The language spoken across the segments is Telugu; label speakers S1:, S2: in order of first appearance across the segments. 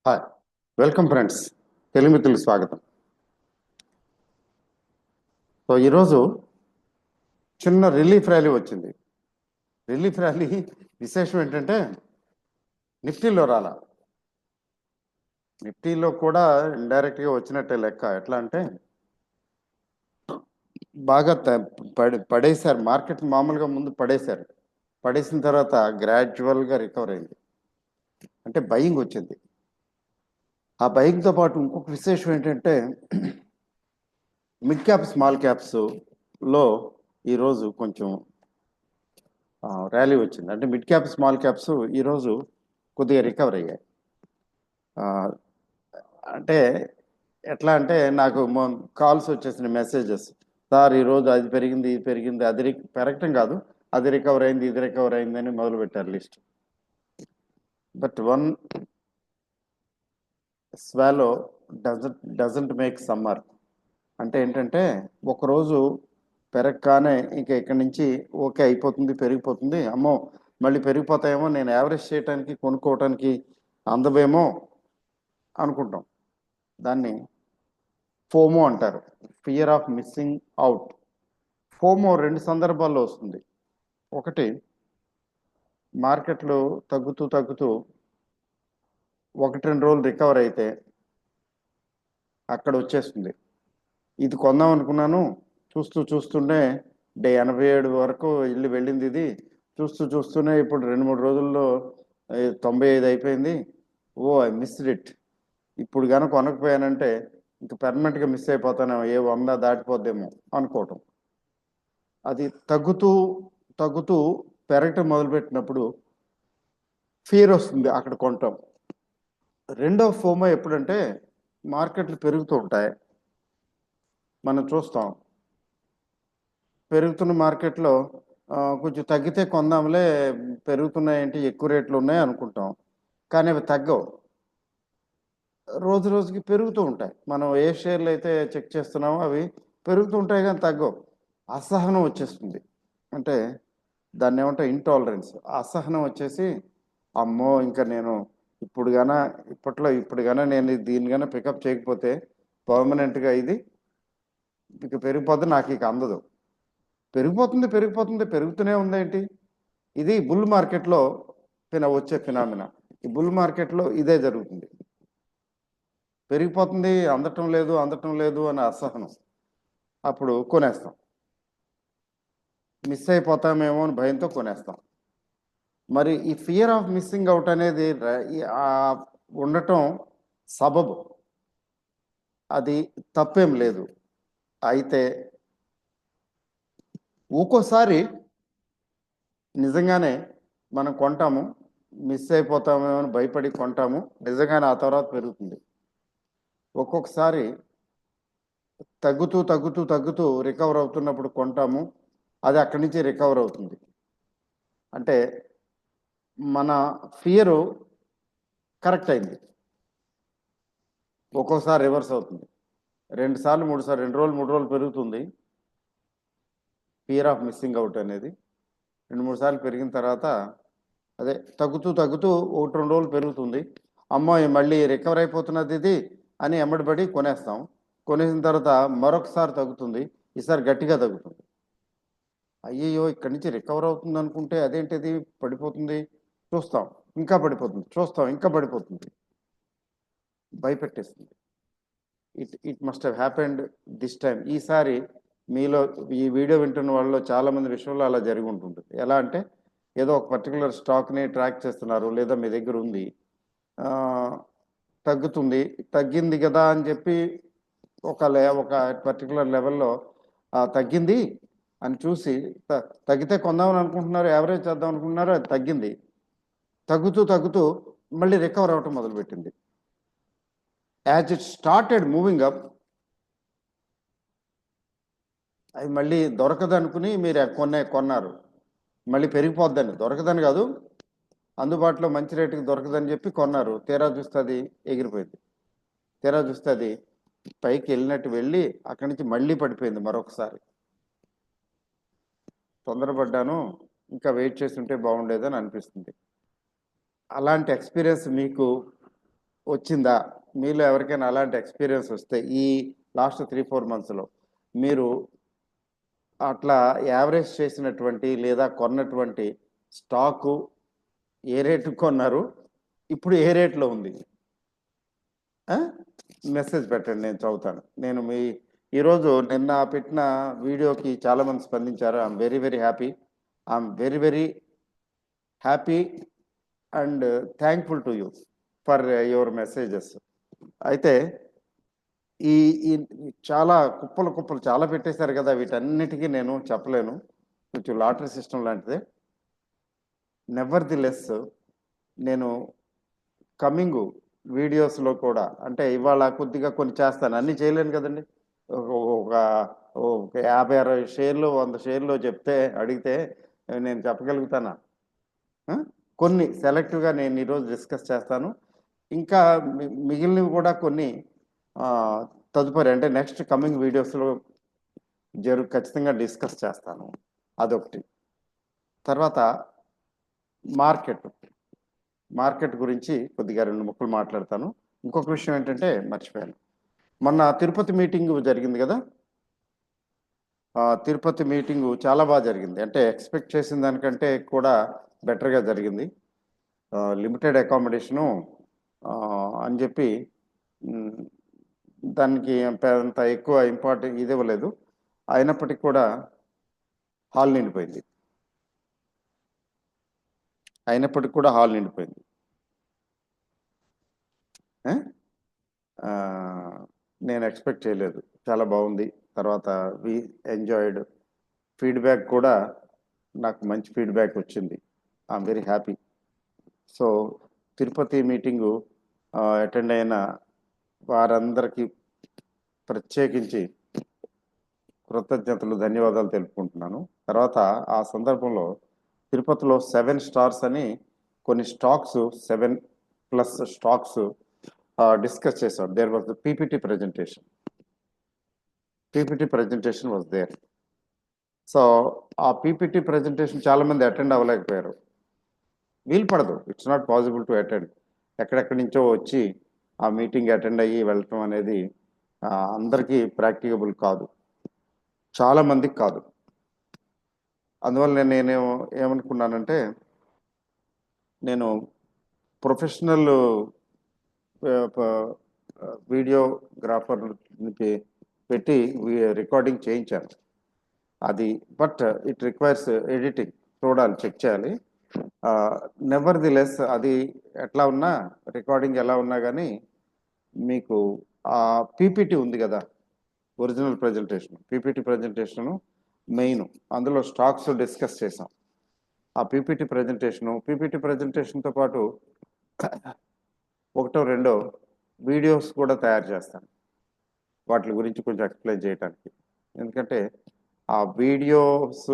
S1: Hi, welcome friends. తెలుగు మిత్రులకు స్వాగతం. సో ఈరోజు చిన్న రిలీఫ్ ర్యాలీ వచ్చింది. రిలీఫ్ ర్యాలీ విశేషం ఏంటంటే నిఫ్టీలో రాలా. నిఫ్టీలో కూడా ఇండైరెక్ట్గా వచ్చినట్టే లెక్క. ఎట్లా అంటే బాగా పడేశారు. మార్కెట్ మామూలుగా ముందు పడేశారు. పడేసిన తర్వాత గ్రాడ్యువల్గా రికవర్ అయింది. అంటే బయింగ్ వచ్చింది. ఆ బయింగ్తో పాటు ఇంకొక విశేషం ఏంటంటే మిడ్ క్యాప్ స్మాల్ క్యాప్స్లో ఈరోజు కొంచెం ర్యాలీ వచ్చింది. అంటే మిడ్ క్యాప్ స్మాల్ క్యాప్స్ ఈరోజు కొద్దిగా రికవర్ అయ్యాయి. ఆ, అంటే ఎట్లా అంటే నాకు కాల్స్ వచ్చేసిన మెసేజెస్, సార్ ఈరోజు అది పెరిగింది ఇది పెరిగింది, అది పెరగటం కాదు, అది రికవర్ అయింది ఇది రికవర్ అయింది అని మొదలు పెట్టారు list. But one swallow doesn't make summer. అంటే ఏంటంటే ఒకరోజు పెరగగానే ఇంకా ఇక్కడి నుంచి ఓకే అయిపోతుంది, పెరిగిపోతుంది, అమ్మో మళ్ళీ పెరిగిపోతాయేమో, నేను యావరేజ్ చేయడానికి కొనుక్కోవటానికి అందవేమో అనుకుంటాం. దాన్ని ఫోమో అంటారు, fear of missing out. FOMO రెండు సందర్భాల్లో వస్తుంది. ఒకటి, మార్కెట్లు తగ్గుతూ తగ్గుతూ ఒకటి రెండు రోజులు రికవర్ అయితే అక్కడ వచ్చేస్తుంది, ఇది కొందాం అనుకున్నాను, చూస్తుంటే డే 87 వరకు ఇల్లు వెళ్ళింది, ఇది చూస్తూనే ఇప్పుడు 2-3 రోజుల్లో 95 అయిపోయింది, ఓ ఐ మిస్డ్ ఇట్, ఇప్పుడు కనుక కొనకపోయానంటే ఇంక పెర్మనెంట్గా మిస్ అయిపోతానేమో, 100 దాటిపోద్దేమో అనుకోవటం. అది తగ్గుతూ తగ్గుతూ పెరగటం మొదలుపెట్టినప్పుడు ఫియర్ వస్తుంది, అక్కడ కొంటాం. రెండో ఫోమో ఎప్పుడంటే మార్కెట్లు పెరుగుతూ ఉంటాయి, మనం చూస్తాం పెరుగుతున్న మార్కెట్లో కొంచెం తగ్గితే కొందాంలే, పెరుగుతున్నాయంటే ఎక్కువ రేట్లు ఉన్నాయి అనుకుంటాం, కానీ అవి తగ్గవు, రోజు రోజుకి పెరుగుతూ ఉంటాయి. మనం ఏ షేర్లు అయితే చెక్ చేస్తున్నామో అవి పెరుగుతూ ఉంటాయి కానీ తగ్గవు. అసహనం వచ్చేస్తుంది. అంటే దాన్ని ఏమంటే ఇంటాలరెన్స్. అసహనం వచ్చేసి అమ్మో ఇంకా నేను ఇప్పుడు గాన నేను దీన్ని గాన పికప్ చేయకపోతే పర్మనెంట్గా ఇది ఇక పెరిగిపోతే నాకు ఇక అందదు. పెరుగుతూనే ఉందేంటి? ఇది బుల్ మార్కెట్లో వచ్చే ఫినామినా. ఈ బుల్ మార్కెట్లో ఇదే జరుగుతుంది. పెరిగిపోతుంది, అందటం లేదు అనే అసహనం, అప్పుడు కొనేస్తాం. మిస్ అయిపోతామేమో అని భయంతో కొనేస్తాం. మరి ఈ ఫియర్ ఆఫ్ మిస్సింగ్ అవుట్ అనేది ఉండటం సబబు, అది తప్పేం లేదు. అయితే ఒక్కోసారి నిజంగానే మనం కొంటాము, మిస్ అయిపోతామేమో అని భయపడి కొంటాము, నిజంగానే ఆ తర్వాత పెరుగుతుంది. ఒక్కొక్కసారి తగ్గుతూ రికవర్ అవుతున్నప్పుడు కొంటాము, అది అక్కడి నుంచి రికవర్ అవుతుంది. అంటే మన ఫియరు కరెక్ట్ అయింది. ఒక్కోసారి రివర్స్ అవుతుంది, 2 రోజులు 3 రోజులు పెరుగుతుంది ఫియర్ ఆఫ్ మిస్సింగ్ అవుట్ అనేది. 2-3 సార్లు పెరిగిన తర్వాత అదే తగ్గుతూ 1-2 రోజులు పెరుగుతుంది, అమ్మో మళ్ళీ రికవర్ అయిపోతున్నది ఇది అని ఎమ్మడిపడి కొనేస్తాం. కొనేసిన తర్వాత మరొకసారి తగ్గుతుంది, ఈసారి గట్టిగా తగ్గుతుంది. అయ్యయ్యో ఇక్కడి నుంచి రికవర్ అవుతుంది అనుకుంటే అదేంటిది పడిపోతుంది, చూస్తాం ఇంకా పడిపోతుంది, భయపెట్టేస్తుంది. It must have happened this time. ఈసారి మీలో ఈ వీడియో వింటున్న వాళ్ళలో చాలామంది విషయంలో అలా జరిగి ఉంటుంది. ఎలా అంటే ఏదో ఒక పర్టికులర్ స్టాక్ని ట్రాక్ చేస్తున్నారు, లేదా మీ దగ్గర ఉంది, తగ్గింది కదా అని చెప్పి ఒక పర్టికులర్ లెవెల్లో తగ్గింది అని చూసి తగ్గితే కొందామని అనుకుంటున్నారు, యావరేజ్ చేద్దాం అనుకుంటున్నారు, అది తగ్గింది, తగ్గుతూ మళ్ళీ రికవర్ అవ్వటం మొదలుపెట్టింది. As it started moving up, అది మళ్ళీ దొరకదనుకుని మీరు కొన్నారు, మళ్ళీ పెరిగిపోద్దని, దొరకదని కాదు, అందుబాటులో మంచి రేటుకి దొరకదని చెప్పి కొన్నారు, తీరా చూస్తే అది ఎగిరిపోయింది. తీరా చూస్తే అది పైకి వెళ్ళి అక్కడి నుంచి మళ్ళీ పడిపోయింది మరొకసారి. తొందరపడ్డాను, ఇంకా వెయిట్ చేస్తుంటే బాగుండేదని అనిపిస్తుంది. అలాంటి ఎక్స్పీరియన్స్ మీకు వచ్చిందా? మీలో ఎవరికైనా అలాంటి ఎక్స్పీరియన్స్ వస్తే ఈ లాస్ట్ 3-4 మంత్స్లో మీరు అట్లా యావరేజ్ చేసినటువంటి లేదా కొన్నటువంటి స్టాకు ఏ రేటుకి కొన్నారు, ఇప్పుడు ఏ రేట్లో ఉంది? మెసేజ్ పెట్టండి, నేను చదువుతాను. నేను ఈరోజు నిన్న పెట్టిన వీడియోకి చాలామంది స్పందించారు. I'm very very happy. I'm very very happy and thankful to you for your messages. అయితే ఈ ఈ చాలా కుప్పలు చాలా పెట్టేశారు కదా, వీటన్నిటికీ నేను చెప్పలేను, కొంచెం లాటరీ సిస్టమ్ లాంటిదే. నెవర్ ది లెస్ నేను కమింగ్ వీడియోస్లో కూడా, అంటే ఇవాళ కొద్దిగా కొన్ని చేస్తాను, అన్నీ చేయలేను కదండి. ఒక ఒక 50-60 షేర్లు 100 షేర్లు చెప్తే అడిగితే నేను చెప్పగలుగుతానా? కొన్ని సెలెక్టివ్గా నేను ఈరోజు డిస్కస్ చేస్తాను. ఇంకా మిగిలినవి కూడా కొన్ని తదుపరి అంటే నెక్స్ట్ కమింగ్ వీడియోస్లో ఖచ్చితంగా డిస్కస్ చేస్తాను. అదొకటి. తర్వాత మార్కెట్ గురించి కొద్దిగా 2 ముక్కలు మాట్లాడతాను. ఇంకొక విషయం ఏంటంటే మర్చిపోయాను, మొన్న తిరుపతి మీటింగ్ జరిగింది కదా. తిరుపతి మీటింగు చాలా బాగా జరిగింది, అంటే ఎక్స్పెక్ట్ చేసిన దానికంటే కూడా బెటర్గా జరిగింది. లిమిటెడ్ అకామిడేషను అని చెప్పి దానికి అంత ఎక్కువ ఇంపార్టెంట్ ఇది ఇవ్వలేదు. అయినప్పటికీ కూడా హాల్ నిండిపోయింది. నేను ఎక్స్పెక్ట్ చేయలేదు, చాలా బాగుంది. తర్వాత వి ఎంజాయిడ్. ఫీడ్బ్యాక్ కూడా నాకు మంచి ఫీడ్బ్యాక్ వచ్చింది. I'm very happy. So Tirupati meeting attend అయిన వారందరికీ ప్రత్యేకించి కృతజ్ఞతలు, ధన్యవాదాలు తెలుపుకుంటున్నాను. తర్వాత ఆ సందర్భంలో తిరుపతిలో 7 స్టార్స్ అని కొన్ని స్టాక్స్, 7+ స్టాక్స్ డిస్కస్ చేశాం. There was PPT presentation was there. So ఆ పీపీటీ ప్రెజెంటేషన్ చాలామంది అటెండ్ అవ్వలేకపోయారు. వీలు పడదు, it's not possible to attend. ఎక్కడెక్కడి నుంచో వచ్చి ఆ మీటింగ్ అటెండ్ అయ్యి వెళ్ళటం అనేది అందరికీ ప్రాక్టికబుల్ కాదు, చాలామందికి కాదు. అందువల్ల నేను ఏమనుకున్నానంటే, నేను ప్రొఫెషనల్ వీడియోగ్రాఫర్కి పెట్టి రికార్డింగ్ చేయించాను. అది బట్ ఇట్ రిక్వైర్స్ ఎడిటింగ్, చూడాలి, చెక్ చేయాలి. నెవర్ ది లెస్ అది ఎట్లా ఉన్నా, రికార్డింగ్ ఎలా ఉన్నా కానీ మీకు ఆ పీపీటీ ఉంది కదా, ఒరిజినల్ పీపీటీ ప్రజెంటేషను మెయిన్. అందులో స్టాక్స్ డిస్కస్ చేసాం. ఆ పీపీటీ ప్రజెంటేషన్తో పాటు 1-2 వీడియోస్ కూడా తయారు చేస్తాను, వాటి గురించి కొంచెం ఎక్స్ప్లెయిన్ చేయడానికి. ఎందుకంటే ఆ వీడియోస్,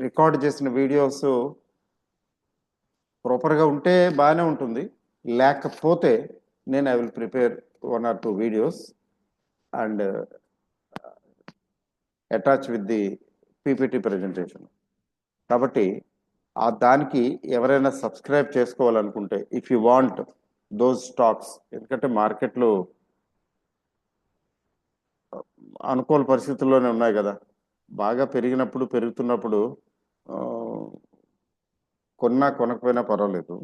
S1: రికార్డ్ చేసిన వీడియోస్ ప్రాపర్గా ఉంటే బాగానే ఉంటుంది, లేకపోతే నేను I will prepare 1 or 2 videos and attach with the PPT presentation. కాబట్టి దానికి ఎవరైనా సబ్స్క్రైబ్ చేసుకోవాలనుకుంటే, if you want those stocks, ఎందుకంటే మార్కెట్లు అనుకూల పరిస్థితుల్లోనే ఉన్నాయి కదా. బాగా పెరుగుతున్నప్పుడు కొనకపోయినా పర్వాలేదు,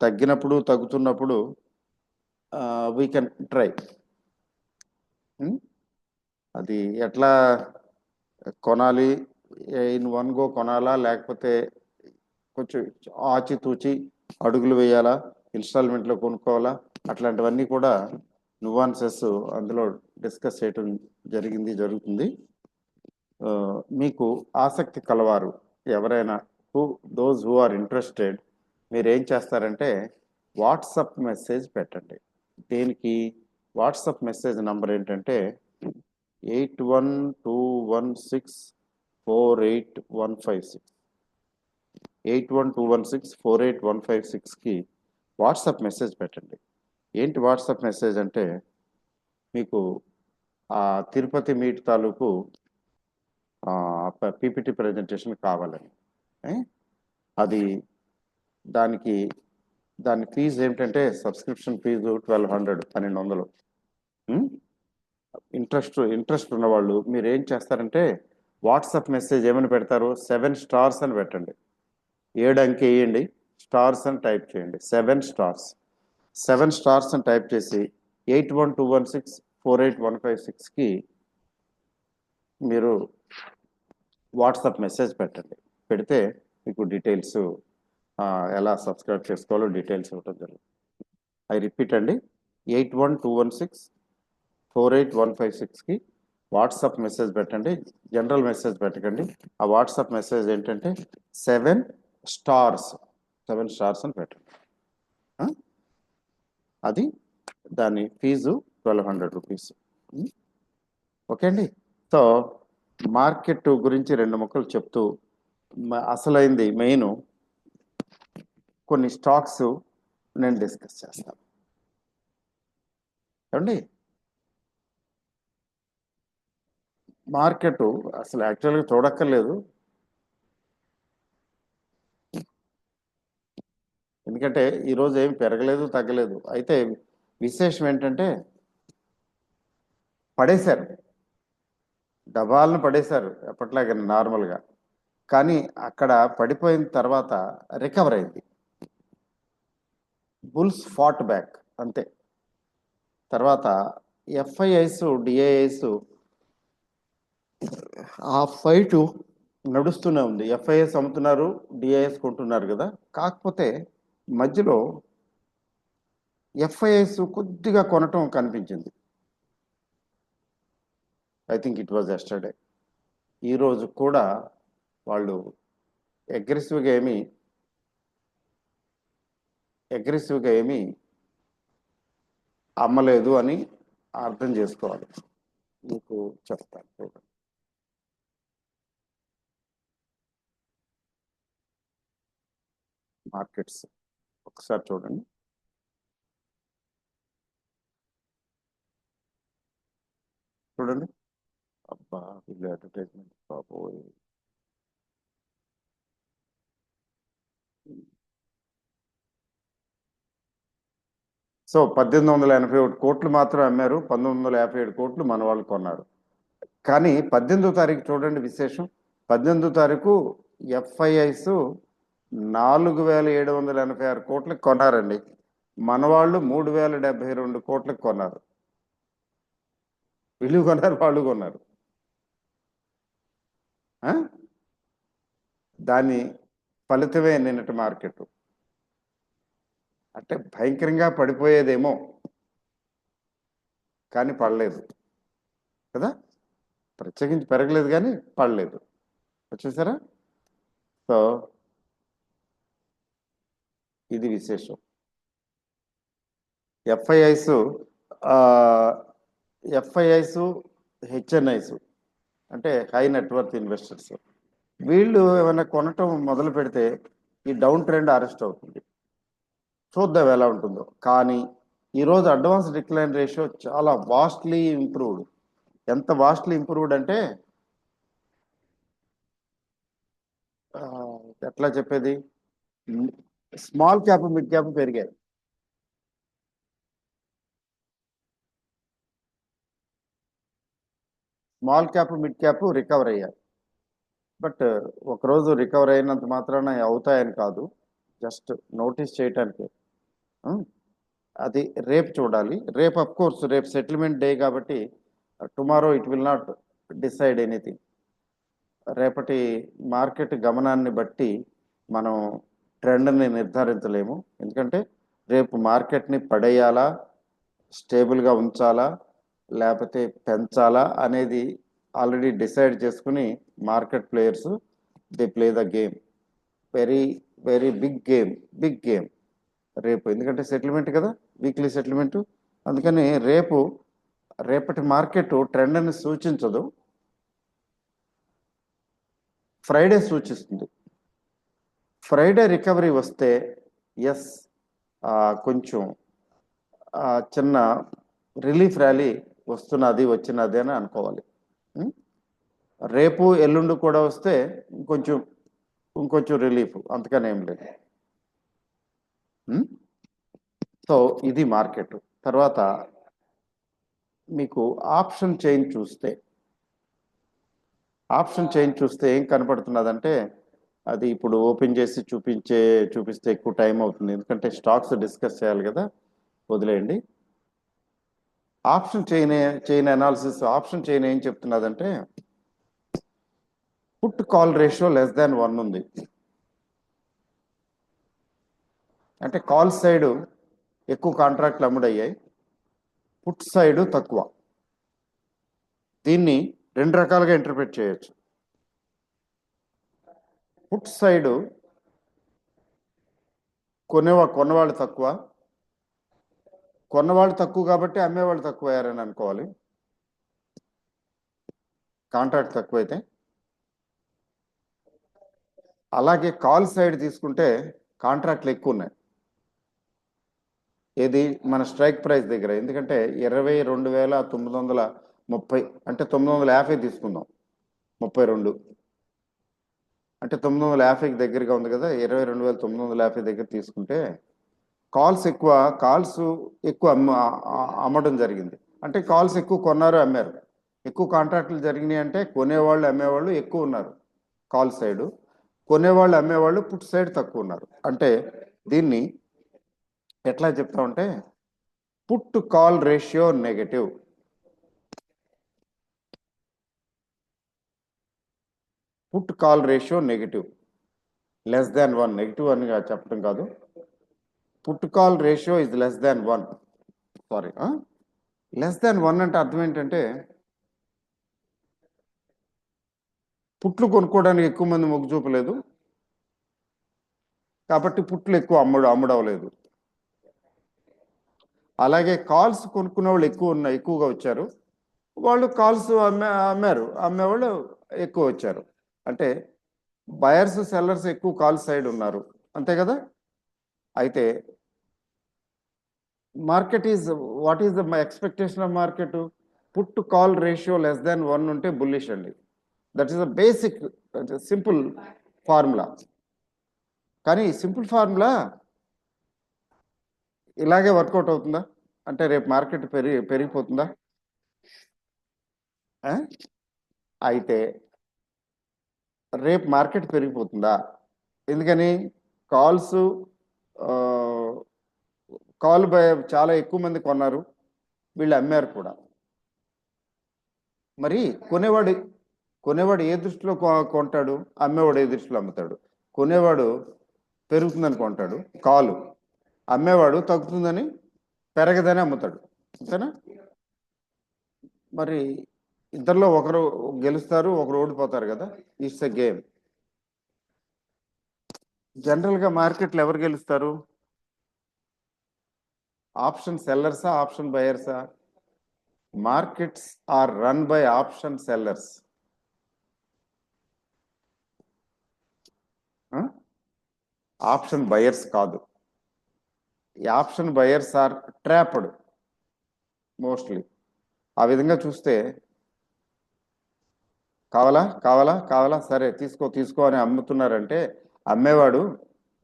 S1: తగ్గుతున్నప్పుడు వీ కెన్ ట్రై. అది ఎట్లా కొనాలి, ఇన్ వన్ గో కొనాలా, లేకపోతే కొంచెం ఆచితూచి అడుగులు వేయాలా, ఇన్స్టాల్మెంట్లో కొనుక్కోవాలా, అట్లాంటివన్నీ కూడా నువాన్సెస్ అందులో డిస్కస్ చేయటం జరుగుతుంది. మీకు ఆసక్తి కలవారు ఎవరైనా, దోస్ హూ ఆర్ ఇంట్రెస్టెడ్, మీరు ఏం చేస్తారంటే వాట్సాప్ మెసేజ్ పెట్టండి. దేనికి? వాట్సాప్ మెసేజ్ నంబర్ ఏంటంటే 8121648156. 8121648156కి వాట్సాప్ మెసేజ్ పెట్టండి. ఏంటి వాట్సాప్ మెసేజ్ అంటే, మీకు ఆ తిరుపతి మీట్ తాలూకు పీపీటీ ప్రజెంటేషన్ కావాలని, అది దానికి దాని ఫీజు ఏమిటంటే సబ్స్క్రిప్షన్ ఫీజు 1200 ఇంట్రెస్ట్ ఉన్నవాళ్ళు మీరు ఏం చేస్తారంటే వాట్సాప్ మెసేజ్ ఏమని పెడతారు 7 స్టార్స్ అని పెట్టండి 7 అంకె వేయండి స్టార్స్ అని టైప్ చేయండి 7 స్టార్స్ అని టైప్ చేసి 8121648156కి మీరు వాట్సాప్ మెసేజ్ పెట్టండి పెడితే మీకు డీటెయిల్స్ ఎలా సబ్స్క్రైబ్ చేసుకోవాలో డీటెయిల్స్ ఇవ్వడం జరుగుతుంది ఐ రిపీట్ అండి 8121648156కి వాట్సాప్ మెసేజ్ పెట్టండి జనరల్ మెసేజ్ పెట్టకండి ఆ వాట్సాప్ మెసేజ్ ఏంటంటే 7 స్టార్స్ అని పెట్టండి అది దాని ఫీజు 1200 రూపీస్ ఓకే అండి సో మార్కెట్ గురించి 2 ముక్కలు చెప్తూ అసలైంది మెయిన్ కొన్ని స్టాక్స్ నేను డిస్కస్ చేస్తాను ఏమండి మార్కెట్ అసలు యాక్చువల్గా చూడక్కర్లేదు ఎందుకంటే ఈరోజు ఏం పెరగలేదు తగ్గలేదు అయితే విశేషం ఏంటంటే పడేశారు డబాలను పడేశారు ఎప్పట్లాగా నార్మల్గా కానీ అక్కడ పడిపోయిన తర్వాత రికవర్ అయింది బుల్స్ ఫాట్ బ్యాక్ అంతే తర్వాత ఎఫ్ఐఐస్ డిఐఐస్ ఆ ఫైటు నడుస్తూనే ఉంది ఎఫ్ఐఎస్ అమ్ముతున్నారు డిఐఎస్ కొంటున్నారు కదా కాకపోతే మధ్యలో ఎఫ్ఐఎస్ కొద్దిగా కొనటం కనిపించింది I think it was yesterday ఈరోజు కూడా వాళ్ళు అగ్రెసివ్గా ఏమీ అమ్మలేదు అని అర్థం చేసుకోవాలి మీకు చెప్తాను చూడండి మార్కెట్స్ ఒకసారి చూడండి అబ్బా వీళ్ళు అడ్వర్టైజ్మెంట్ బాబోయ్ సో 1881 కోట్లు మాత్రం అమ్మారు 1957 కోట్లు మన వాళ్ళు కొన్నారు కానీ 18వ తారీఖు చూడండి విశేషం 18వ తారీఖు ఎఫ్ఐఐస్ 4786 కోట్లకు కొన్నారండి మన వాళ్ళు 3072 కోట్లకు కొన్నారు వీళ్ళు కొన్నారు వాళ్ళు కొన్నారు దాని ఫలితమే నిన్నటి మార్కెట్ అంటే భయంకరంగా పడిపోయేదేమో కానీ పడలేదు కదా ప్రత్యేకించి పెరగలేదు కానీ పడలేదు వచ్చేసారా సో ఇది విశేషం ఎఫ్ఐఐస్ హెచ్ఎన్ఐస్ అంటే హై నెట్వర్త్ ఇన్వెస్టర్స్ వీళ్ళు ఏమైనా కొనటం మొదలు పెడితే ఈ డౌన్ ట్రెండ్ అరెస్ట్ అవుతుంది చూద్దాం ఎలా ఉంటుందో కానీ ఈరోజు అడ్వాన్స్ డిక్లైన్ రేషియో చాలా వాస్ట్లీ ఇంప్రూవ్డ్ ఎంత వాస్ట్లీ ఇంప్రూవ్డ్ అంటే ఎట్లా చెప్పేది స్మాల్ క్యాప్ మిడ్ క్యాప్ పెరిగాయి small cap mid cap recover అయ్యాయి బట్ ఒకరోజు రికవర్ అయినంత మాత్రాన అవుతాయని కాదు జస్ట్ నోటీస్ చేయటానికి అది రేపు చూడాలి రేపు అఫ్ కోర్స్ రేపు సెటిల్మెంట్ డే కాబట్టి tomorrow it will not decide anything రేపటి మార్కెట్ గమనాన్ని బట్టి మనం ట్రెండ్ని నిర్ధారించలేము ఎందుకంటే రేపు మార్కెట్ని పడేయాలా స్టేబుల్గా ఉంచాలా లేకపోతే పెంచాలా అనేది ఆల్రెడీ డిసైడ్ చేసుకుని market players they play the game very very big game రేపు ఎందుకంటే సెటిల్మెంట్ కదా వీక్లీ సెటిల్మెంట్ అందుకని రేపటి మార్కెట్ ట్రెండ్ని సూచించదు ఫ్రైడే సూచిస్తుంది ఫ్రైడే రికవరీ వస్తే ఎస్ కొంచెం చిన్న రిలీఫ్ ర్యాలీ వచ్చినది అని అనుకోవాలి రేపు ఎల్లుండి కూడా వస్తే ఇంకొంచెం రిలీఫ్ అంతకనే ఏం లేదు సో ఇది మార్కెట్. తర్వాత మీకు ఆప్షన్ చైన్ చూస్తే ఏం కనపడుతున్నదంటే, అది ఇప్పుడు ఓపెన్ చేసి చూపిస్తే ఎక్కువ టైం అవుతుంది, ఎందుకంటే స్టాక్స్ డిస్కస్ చేయాలి కదా, వదిలేయండి. Option chain analysis, option chain ఏం చెప్తున్నదంటే పుట్ కాల్ రేషియో <1 ఉంది. అంటే కాల్ సైడ్ ఎక్కువ కాంట్రాక్ట్లు అమ్ముడయ్యాయి, పుట్ సైడ్ తక్కువ. దీన్ని రెండు రకాలుగా ఇంటర్ప్రిట్ చేయొచ్చు. పుట్ సైడ్ కొన్నవాళ్ళు తక్కువ కాబట్టి అమ్మేవాళ్ళు తక్కువ అయ్యారని అనుకోవాలి, కాంట్రాక్ట్ తక్కువైతే. అలాగే కాల్ సైడ్ తీసుకుంటే కాంట్రాక్ట్లు ఎక్కువ ఉన్నాయి. ఏది మన స్ట్రైక్ ప్రైస్ దగ్గర, ఎందుకంటే 22,930 అంటే 950 తీసుకుందాం, 32 అంటే 950కి దగ్గరగా ఉంది కదా, 22,950 దగ్గర తీసుకుంటే కాల్స్ ఎక్కువ అమ్మడం జరిగింది. అంటే కాల్స్ ఎక్కువ కొన్నారు, అమ్మారు. ఎక్కువ కాంట్రాక్టులు జరిగినాయి అంటే కొనేవాళ్ళు అమ్మేవాళ్ళు ఎక్కువ ఉన్నారు కాల్ సైడ్, కొనేవాళ్ళు అమ్మేవాళ్ళు పుట్ సైడ్ తక్కువ ఉన్నారు. అంటే దీన్ని ఎట్లా చెప్తామంటే put call ratio negative. Put call ratio negative, <1, negative అని చెప్పడం కాదు. Put call ratio is <1. Sorry, <1 అంటే అర్థం ఏంటంటే పుట్లు కొనుక్కోవడానికి ఎక్కువ మంది మొగ్గు చూపలేదు కాబట్టి పుట్లు ఎక్కువ అమ్ముడవలేదు. అలాగే కాల్స్ కొనుక్కునే వాళ్ళు ఎక్కువగా వచ్చారు, వాళ్ళు కాల్స్ అమ్మేవాళ్ళు ఎక్కువ వచ్చారు. అంటే బయర్స్ సెల్లర్స్ ఎక్కువ కాల్ సైడ్ ఉన్నారు, అంతే కదా. అయితే market what is the expectation of market? Put call ratio <1 ఉంటే బుల్లిష్ అండి. That is the basic simple formula. కానీ సింపుల్ ఫార్ములా ఇలాగే వర్కౌట్ అవుతుందా? అంటే రేపు మార్కెట్ పెరిగిపోతుందా? అయితే రేపు మార్కెట్ పెరిగిపోతుందా? ఎందుకని? కాల్స్ చాలా ఎక్కువ మంది కొన్నారు, వీళ్ళు అమ్మారు కూడా. మరి కొనేవాడు ఏ దృష్టిలో కొంటాడు, అమ్మేవాడు ఏ దృష్టిలో అమ్ముతాడు? కొనేవాడు పెరుగుతుందని కొంటాడు కాలు, అమ్మేవాడు తగ్గుతుందని పెరగదని అమ్ముతాడు, అంతేనా? మరి ఇద్దరిలో ఒకరు గెలుస్తారు, ఒకరు ఓడిపోతారు కదా, ఇట్స్ ఎ గేమ్. జనరల్గా మార్కెట్లో ఎవరు గెలుస్తారు? ఆప్షన్ సెల్లర్సా, ఆప్షన్ బయర్సా? Markets are run by option sellers. Option buyers కాదు. ఈ option buyers are trapped mostly. ఆ విధంగా చూస్తే కావాలా సరే తీసుకో అని అమ్ముతున్నారంటే అమ్మేవాడు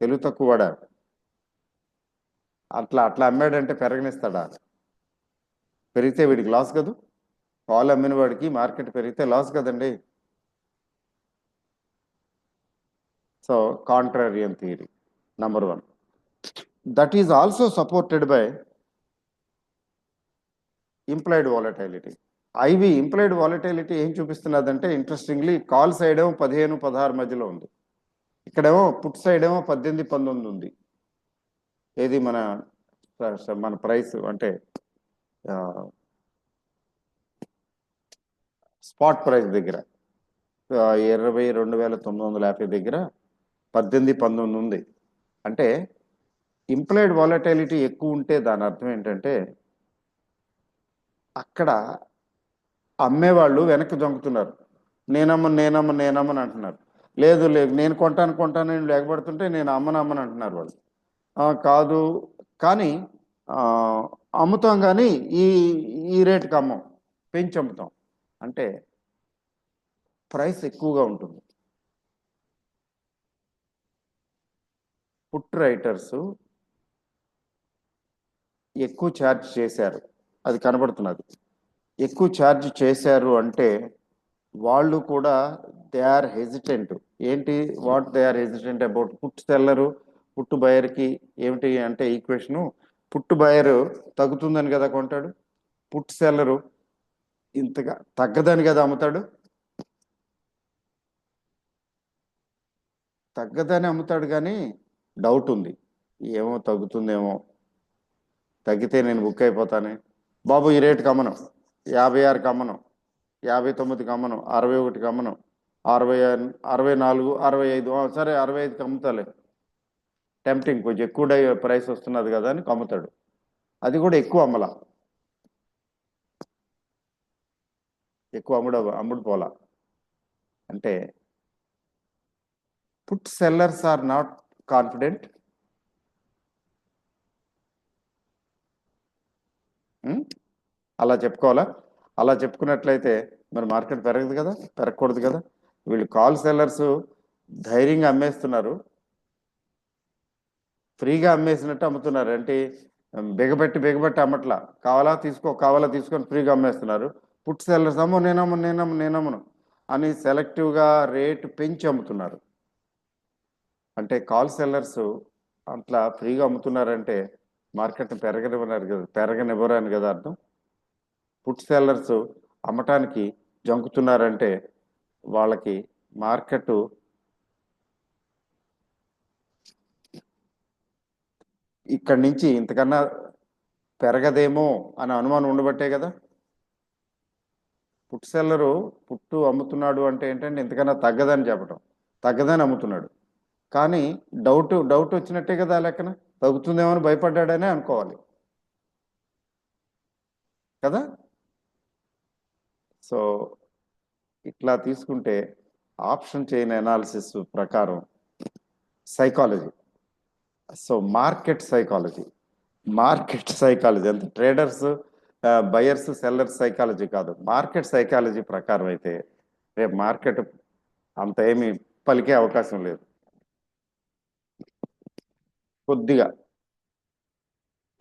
S1: తెలుగు తక్కువవాడా? అట్లా అమ్మాడంటే పెరగనిస్తాడా? పెరిగితే వీడికి లాస్ కదూ. కాల్ అమ్మిన వాడికి మార్కెట్ పెరిగితే లాస్ కదండి. So contrarian theory number 1. That is also supported by implied volatility. Implied volatility ఏం చూపిస్తున్నదంటే, ఇంట్రెస్టింగ్లీ కాల్ సైడ్ ఏమో 15-16 మధ్యలో ఉంది, ఇక్కడేమో పుట్ సైడ్ ఏమో 18-19 ఉంది. ఏది మన ప్రైస్ అంటే స్పాట్ ప్రైస్ దగ్గర 22,950 దగ్గర 18-19 ఉంది. అంటే ఇంప్లాయిడ్ వాలటైలిటీ ఎక్కువ ఉంటే దాని అర్థం ఏంటంటే అక్కడ అమ్మేవాళ్ళు వెనక్కి దొంగతున్నారు, నేనమ్మని అంటున్నారు. లేదు నేను కొంటాను నేను లేకపోతుంటే నేను అమ్మని అంటున్నారు వాళ్ళు. కాదు, కానీ అమ్ముతాం కానీ ఈ రేటుకి అమ్మం, పెంచి అమ్ముతాం. అంటే ప్రైస్ ఎక్కువగా ఉంటుంది. పుట్ రైటర్స్ ఎక్కువ ఛార్జ్ చేశారు, అది కనబడుతున్నది. ఎక్కువ ఛార్జ్ చేశారు అంటే వాళ్ళు కూడా దే ఆర్ హెజిటెంట్. ఏంటి what they are hesitant about? Put seller put బయర్కి ఏమిటి అంటే ఈక్వేషను, పుట్టు బయరు తగ్గుతుందని కదా కొంటాడు, పుట్ సెల్లరు ఇంతగా తగ్గదని కదా అమ్ముతాడు. తగ్గదని అమ్ముతాడు కానీ డౌట్ ఉంది, ఏమో తగ్గుతుందేమో, తగ్గితే నేను బుక్ అయిపోతానే, బాబు ఈ రేటుకి అమ్మను, 56కి అమ్మను, 59కి అమ్మను, 61కి అమ్మను, 60, 64, 65, సరే 65కి అమ్ముతాలే, టెంప్టింగ్, కొంచెం ఎక్కువ ప్రైస్ వస్తున్నది కదా అని అమ్ముతాడు. అది కూడా ఎక్కువ అమ్మలా, ఎక్కువ అమ్ముడు పోలా. అంటే put sellers are not confident. అలా చెప్పుకోవాలా? అలా చెప్పుకున్నట్లయితే మరి మార్కెట్ పెరగదు కదా, పెరగకూడదు కదా. వీళ్ళు కాల్ సెల్లర్స్ ధైర్యంగా అమ్మేస్తున్నారు, ఫ్రీగా అమ్మేసినట్టు అమ్ముతున్నారు. అంటే బిగబెట్టి అమ్మట్లా, కావాలా తీసుకొని ఫ్రీగా అమ్మేస్తున్నారు. పుట్ సెల్లర్స్ అమ్మో నేనమ్మను అని సెలెక్టివ్గా రేటు పెంచి అమ్ముతున్నారు. అంటే కాల్ సెల్లర్స్ అట్లా ఫ్రీగా అమ్ముతున్నారంటే మార్కెట్ పెరగనివ్వరు అని కదా అర్థం. పుట్ సెల్లర్స్ అమ్మటానికి జంకుతున్నారంటే వాళ్ళకి మార్కెట్ ఇక్కడి నుంచి ఇంతకన్నా పెరగదేమో అని అనుమానం ఉండబట్టే కదా. పుట్ సెల్లరు పుట్టు అమ్ముతున్నాడు అంటే ఏంటంటే ఇంతకన్నా తగ్గదని చెప్పడం, తగ్గదని అమ్ముతున్నాడు. కానీ డౌట్ వచ్చినట్టే కదా లెక్కన, తగ్గుతుందేమో అని భయపడ్డాడనే అనుకోవాలి కదా. సో ఇట్లా తీసుకుంటే ఆప్షన్ చైన్ అనాలిసిస్ ప్రకారం సైకాలజీ, సో మార్కెట్ సైకాలజీ అంత ట్రేడర్స్, బయర్స్ సెల్లర్స్ సైకాలజీ కాదు, మార్కెట్ సైకాలజీ ప్రకారం అయితే రేపు మార్కెట్ అంత ఏమి పలికే అవకాశం లేదు. కొద్దిగా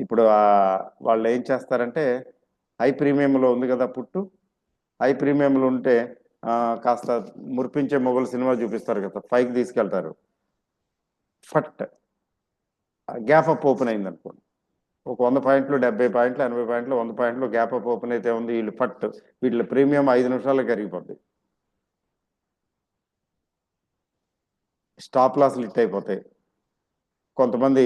S1: ఇప్పుడు వాళ్ళు ఏం చేస్తారంటే హై ప్రీమియంలో ఉంది కదా పుట్టు, హై ప్రీమియంలో ఉంటే కాస్త మురిపించే మొగలు సినిమా చూపిస్తారు కదా, పైకి తీసుకెళ్తారు, ఫట్ గ్యాప్ అప్ ఓపెన్ అయింది అనుకోండి, ఒక 100 పాయింట్లు, 70 పాయింట్లు, 80 పాయింట్లు, 100 పాయింట్లు గ్యాప్ అప్ ఓపెన్ అయితే ఉంది, వీళ్ళు ఫట్, వీళ్ళ ప్రీమియం 5 నిమిషాల్లో కరిగిపోద్ది, స్టాప్ లాస్ లిట్ అయిపోతాయి. కొంతమంది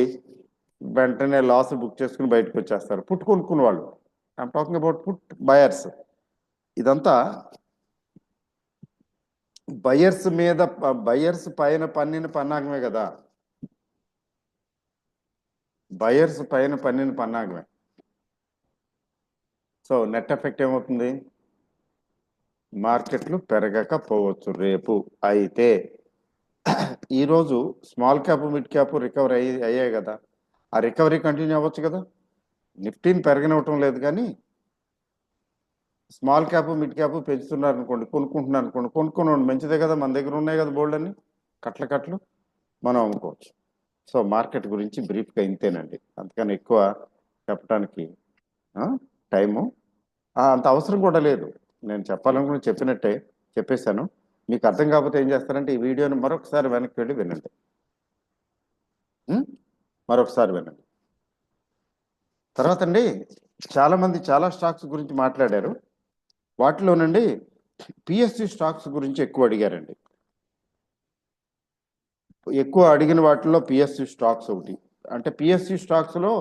S1: వెంటనే లాస్ బుక్ చేసుకుని బయటకు వచ్చేస్తారు, పుట్టు కొనుక్కున్న వాళ్ళు. I'm talking about put buyers. ఇదంతా బయర్స్ పైన పన్నిన పన్నాగమే కదా, బయర్స్ పైన పన్నిన పన్నాగమే. సో నెట్ ఎఫెక్ట్ ఏమవుతుంది, మార్కెట్లు పెరగకపోవచ్చు రేపు. అయితే ఈరోజు small cap mid cap recovery అయ్యాయి కదా, ఆ రికవరీ కంటిన్యూ అవ్వచ్చు కదా. నిఫ్టీని పెరగనివ్వటం లేదు కానీ స్మాల్ క్యాప్ మిడ్ క్యాప్ పెంచుతున్నారు అనుకోండి, కొనుక్కుంటున్నారు అనుకోండి, కొనుక్కోండి, మంచిదే కదా, మన దగ్గర ఉన్నాయి కదా బోల్డ్ అని కట్లు మనం అమ్ముకోవచ్చు. సో మార్కెట్ గురించి బ్రీఫ్గా ఇంతేనండి, అందుకని ఎక్కువ చెప్పడానికి టైము అంత అవసరం కూడా లేదు. నేను చెప్పాలనుకుని చెప్పినట్టే చెప్పేశాను. మీకు అర్థం కాకపోతే ఏం చేస్తారంటే ఈ వీడియోని మరొకసారి వెనక్కి వెళ్ళి వినండి, మరొకసారి వినండి. తర్వాత అండి చాలామంది చాలా స్టాక్స్ గురించి మాట్లాడారు, వాటిలోనండి పిఎస్యు స్టాక్స్ గురించి ఎక్కువ అడిగారండి. ఎక్కువ అడిగిన వాటిలో పిఎస్యు స్టాక్స్ ఒకటి. అంటే పిఎస్యు స్టాక్స్లో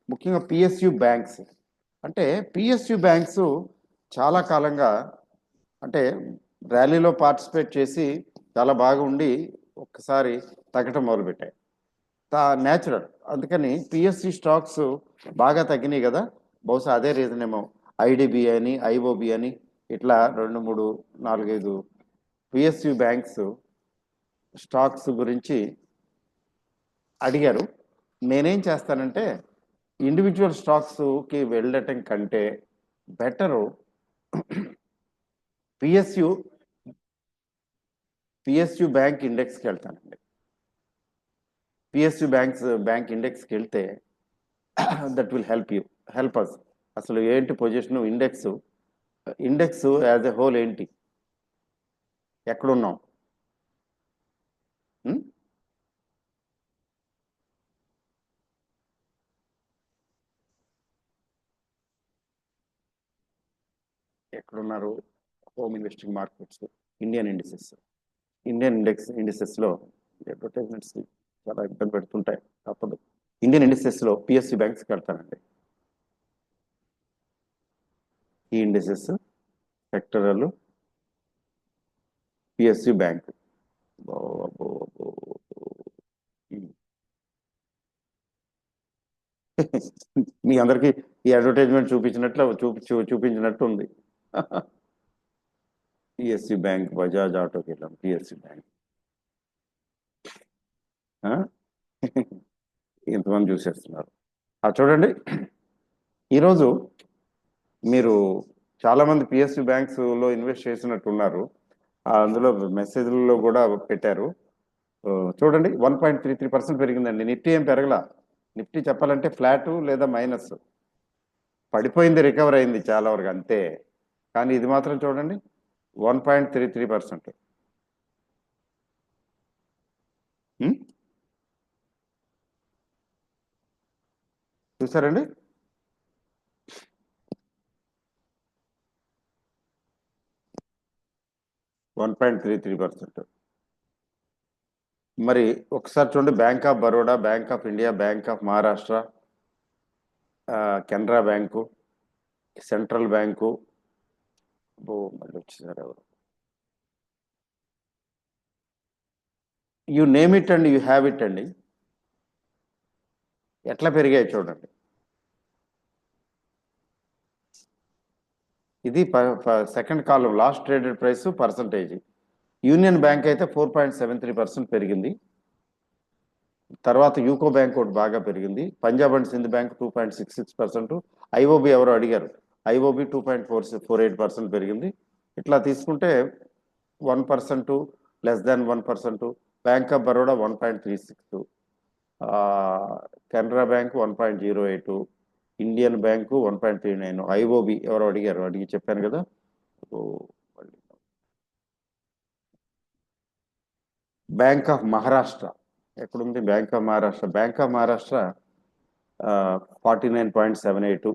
S1: ముఖ్యంగా పిఎస్యు బ్యాంక్స్. అంటే పిఎస్యు బ్యాంక్స్ చాలా కాలంగా అంటే ర్యాలీలో పార్టిసిపేట్ చేసి చాలా బాగా ఉండి ఒక్కసారి తగ్గటం మొదలుపెట్టాయి, న్యాచురల్. అందుకని పిఎస్సి స్టాక్స్ బాగా తగ్గినాయి కదా, బహుశా అదే రీజన్ ఏమో. ఐడిబి అని, ఐఓబి అని ఇట్లా 2, 3, 4, 5 పిఎస్యు బ్యాంక్స్ స్టాక్స్ గురించి అడిగారు. నేనేం చేస్తానంటే ఇండివిజువల్ స్టాక్స్కి వెళ్ళటం కంటే బెటరు పిఎస్యు బ్యాంక్ ఇండెక్స్కి వెళ్తానండి. పిఎస్యు బ్యాంక్ ఇండెక్స్కి వెళ్తే that will help you. Help us. అసలు ఏంటి position index, index as a whole ఏంటి, ఎక్కడున్నాం? ఉం? ఎక్కడున్నారు? Home investing markets, Indian indices, Indian ఇండిసెస్లో అడ్వర్టైజ్మెంట్స్ చాలా ఇబ్బంది పెడుతుంటాయి, తప్పదు. ఇండియన్ ఇండిసెస్లో పిఎస్సి బ్యాంక్స్ కడతానండి. ఈ ఇండిసెస్ సెక్టరల్ పిఎస్సి బ్యాంక్. మీ అందరికి ఈ అడ్వర్టైజ్మెంట్ చూపించినట్టు ఉంది. పిఎస్సి బ్యాంక్, బజాజ్ ఆటోకి వెళ్ళాం, పిఎస్సి బ్యాంక్. ఇంతమంది చూసేస్తున్నారు. చూడండి, ఈరోజు మీరు చాలామంది పిఎస్సి బ్యాంక్స్లో ఇన్వెస్ట్ చేసినట్టున్నారు. అందులో మెసేజ్లలో కూడా పెట్టారు. చూడండి, 1.33% పెరిగిందండి. నిఫ్టీ ఏం పెరగలా. నిఫ్టీ చెప్పాలంటే ఫ్లాట్ లేదా మైనస్, పడిపోయింది, రికవర్ అయింది చాలా వరకు అంతే. కానీ ఇది మాత్రం చూడండి, 1.33%. చూసారండి? %1.33. మరి ఒకసారి చూడండి, bank of Baroda, bank of India, bank of Maharashtra, Canara bank, central bank, మళ్ళీ వచ్చేసారు ఎవరు, you name it and you have it అండి. ఎట్లా పెరిగాయి చూడండి. ఇది second column last traded price percentage. Union bank అయితే 4.73% పెరిగింది. తర్వాత యూకో బ్యాంక్ ఒకటి బాగా పెరిగింది. Punjab and Sindh bank 2.66%. IOB ఎవరో అడిగారు, ఐఓబి 2.48% పెరిగింది. ఇట్లా తీసుకుంటే 1%, less than 1%. Bank of Baroda 1.36, Canara bank 1.08, Indian bank 1.39. IOB ఎవరో అడిగారు, అడిగి చెప్పాను కదా. బ్యాంక్ ఆఫ్ మహారాష్ట్ర ఎక్కడుంది? Bank of Maharashtra, bank of Maharashtra 49.78,